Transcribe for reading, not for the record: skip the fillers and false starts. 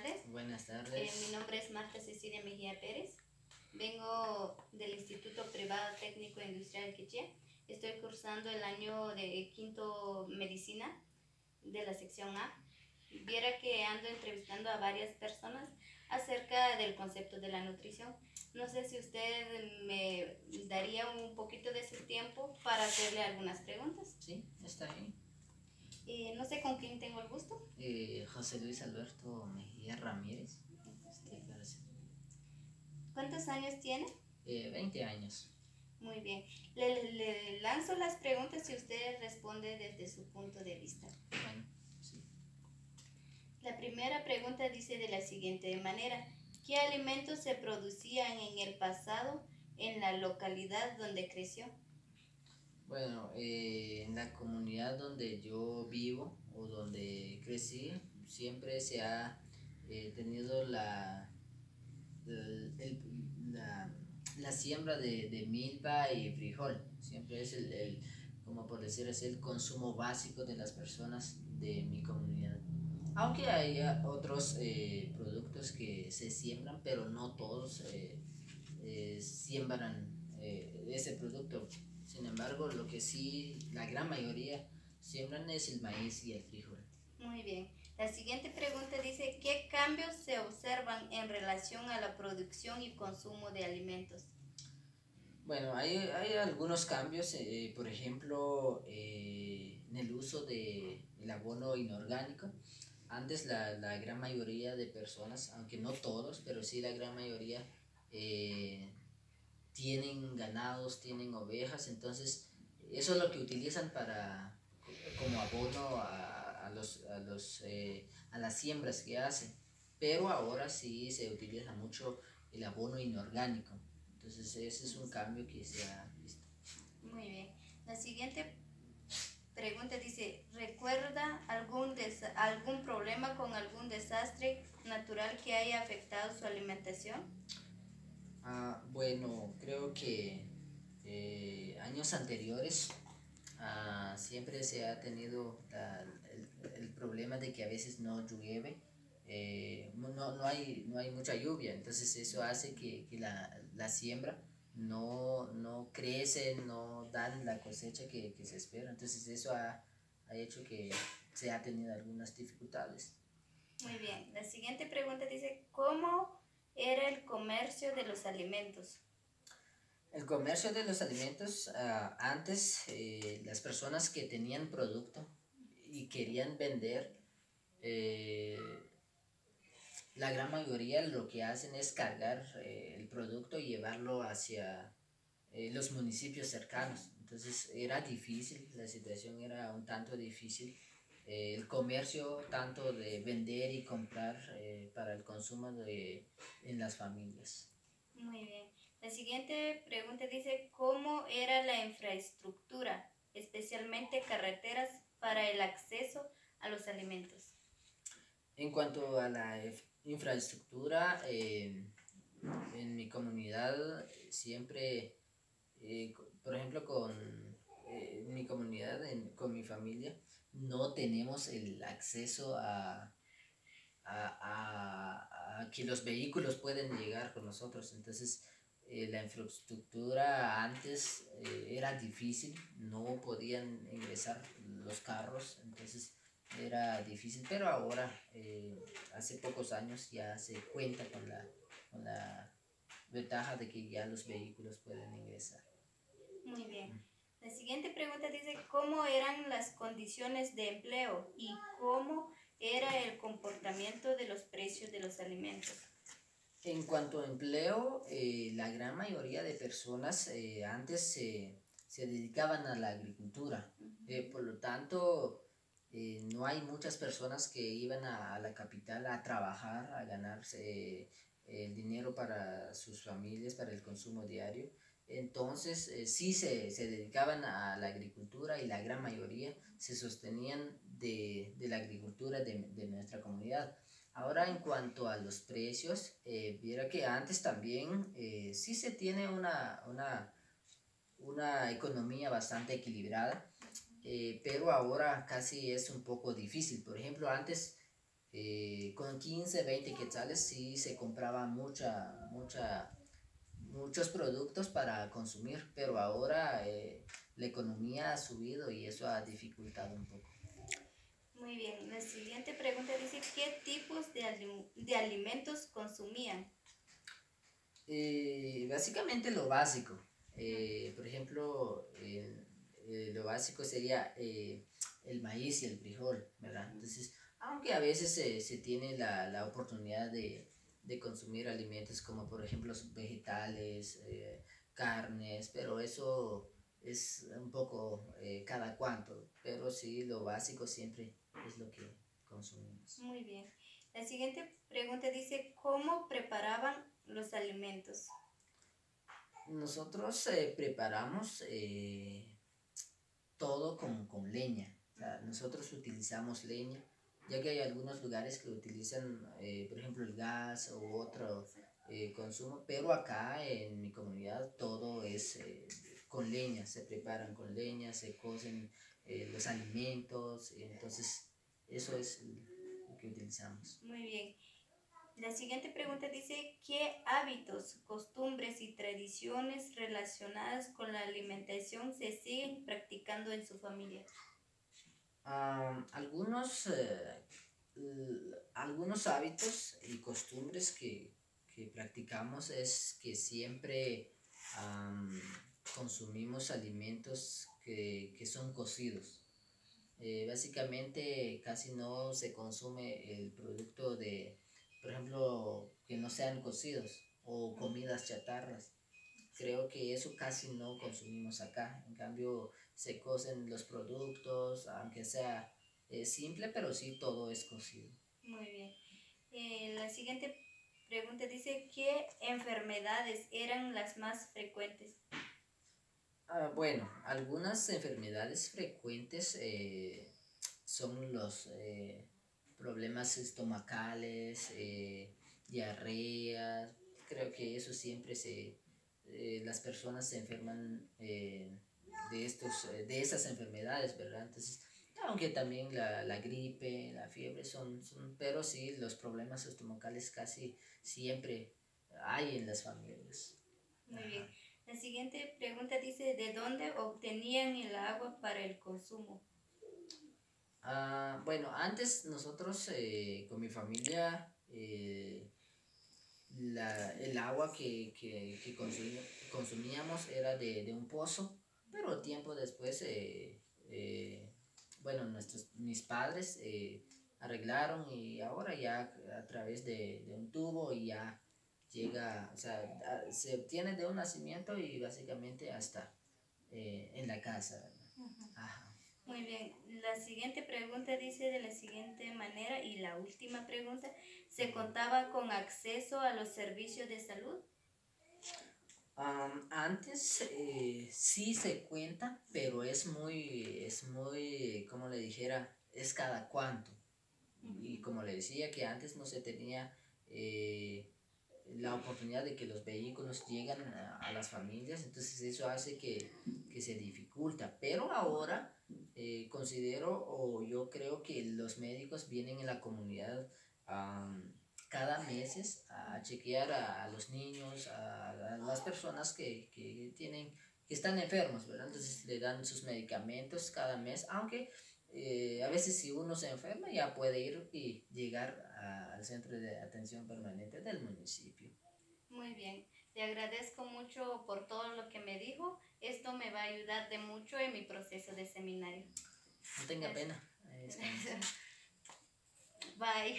tardes. Buenas tardes. Mi nombre es Marta Cecilia Mejía Pérez. Vengo del Instituto Privado Técnico Industrial Quiché. Estoy cursando el año de quinto medicina de la sección A. Viera que ando entrevistando a varias personas acerca del concepto de la nutrición. No sé si usted me daría un poquito de su tiempo para hacerle algunas preguntas. Sí, está bien. No sé con quién tengo el gusto. José Luis Alberto Mejía Ramírez. Parece. ¿Cuántos años tiene? 20 años. Muy bien. Le lanzo las preguntas y usted responde desde su punto de vista. Bueno, sí. La primera pregunta dice de la siguiente manera: ¿qué alimentos se producían en el pasado en la localidad donde creció? Bueno, en la comunidad donde yo vivo o donde crecí, siempre se ha tenido la, la siembra de milpa y frijol. Siempre es como por decir, es el consumo básico de las personas de mi comunidad. Aunque hay otros productos que se siembran, pero no todos siembran ese producto. Sin embargo, lo que sí, la gran mayoría siembran es el maíz y el frijol. Muy bien. La siguiente pregunta dice: ¿qué cambios se observan en relación a la producción y consumo de alimentos? Bueno, hay algunos cambios, por ejemplo, en el uso del abono inorgánico. Antes la gran mayoría de personas, aunque no todos, pero sí la gran mayoría, eh, tienen ganados, tienen ovejas, entonces eso es lo que utilizan como abono a las siembras que hacen. Pero ahora sí se utiliza mucho el abono inorgánico. Entonces ese es un cambio que se ha visto. Muy bien. La siguiente pregunta dice: ¿recuerda algún problema con algún desastre natural que haya afectado su alimentación? Bueno, creo que años anteriores siempre se ha tenido el problema de que a veces no llueve, no hay mucha lluvia, entonces eso hace que la siembra no crece, no dan la cosecha que se espera, entonces eso ha hecho que se ha tenido algunas dificultades. Muy bien. La siguiente pregunta dice: ¿cómo era el comercio de los alimentos? El comercio de los alimentos, antes las personas que tenían producto y querían vender, eh, la gran mayoría lo que hacen es cargar el producto y llevarlo hacia los municipios cercanos. Entonces era difícil, la situación era un tanto difícil. El comercio tanto de vender y comprar para el consumo en las familias. Muy bien. La siguiente pregunta dice: ¿cómo era la infraestructura, especialmente carreteras, para el acceso a los alimentos? En cuanto a la infraestructura, en mi comunidad siempre, por ejemplo, en mi comunidad, con mi familia, no tenemos el acceso a que los vehículos pueden llegar con nosotros. Entonces, la infraestructura antes era difícil, no podían ingresar los carros, entonces era difícil, pero ahora, hace pocos años, ya se cuenta con la ventaja de que ya los vehículos pueden ingresar. Muy bien. La siguiente pregunta dice: ¿cómo eran las condiciones de empleo y cómo era el comportamiento de los precios de los alimentos? En cuanto a empleo, la gran mayoría de personas antes se dedicaban a la agricultura. Por lo tanto, no hay muchas personas que iban a la capital a trabajar, a ganarse el dinero para sus familias, para el consumo diario. Entonces, sí se dedicaban a la agricultura y la gran mayoría se sostenían de la agricultura de nuestra comunidad. Ahora, en cuanto a los precios, viera que antes también sí se tiene una economía bastante equilibrada, pero ahora casi es un poco difícil. Por ejemplo, antes con 15, 20 quetzales sí se compraba muchos productos para consumir, pero ahora la economía ha subido y eso ha dificultado un poco. Muy bien, la siguiente pregunta dice, ¿qué tipos de alimentos consumían? Básicamente lo básico. Por ejemplo, lo básico sería el maíz y el frijol, ¿verdad? Entonces, aunque a veces se tiene la oportunidad de consumir alimentos como por ejemplo vegetales, carnes, pero eso es un poco cada cuanto, pero sí, lo básico siempre es lo que consumimos. Muy bien. La siguiente pregunta dice, ¿cómo preparaban los alimentos? Nosotros preparamos todo con leña. O sea, nosotros utilizamos leña, ya que hay algunos lugares que utilizan, por ejemplo, el gas u otro consumo, pero acá en mi comunidad todo es con leña, se preparan con leña, se cocen los alimentos, entonces eso es lo que utilizamos. Muy bien. La siguiente pregunta dice, ¿qué hábitos, costumbres y tradiciones relacionadas con la alimentación se siguen practicando en su familia? Algunos hábitos y costumbres que practicamos es que siempre consumimos alimentos que son cocidos. Básicamente casi no se consume el producto de, por ejemplo, que no sean cocidos o comidas chatarras. Creo que eso casi no consumimos acá. En cambio, se cocen los productos, aunque sea simple, pero sí todo es cocido. Muy bien. La siguiente pregunta dice, ¿qué enfermedades eran las más frecuentes? Bueno, algunas enfermedades frecuentes son los problemas estomacales, diarreas. Creo que eso siempre las personas se enferman de esas enfermedades, ¿verdad? Entonces, aunque también la gripe, la fiebre pero sí, los problemas estomacales casi siempre hay en las familias. Muy Ajá. bien. La siguiente pregunta dice, ¿de dónde obtenían el agua para el consumo? Bueno, antes nosotros con mi familia, el agua consumíamos era de un pozo, pero tiempo después, bueno, mis padres arreglaron y ahora ya a través de un tubo y ya llega, o sea, se obtiene de un nacimiento y básicamente hasta en la casa, ¿verdad? Ajá. Muy bien, la siguiente pregunta dice de la siguiente manera y la última pregunta, ¿se contaba con acceso a los servicios de salud? Antes sí se cuenta, pero como le dijera, es cada cuánto. Y como le decía que antes no se tenía la oportunidad de que los vehículos lleguen a las familias, entonces eso hace que se dificulta. Pero ahora considero o yo creo que los médicos vienen en la comunidad cada mes a chequear a los niños, a las personas que están enfermos, ¿verdad? Entonces le dan sus medicamentos cada mes, aunque a veces si uno se enferma ya puede ir y llegar al centro de atención permanente del municipio. Muy bien, le agradezco mucho por todo lo que me dijo. Esto me va a ayudar de mucho en mi proceso de seminario. No tenga pena. Bye.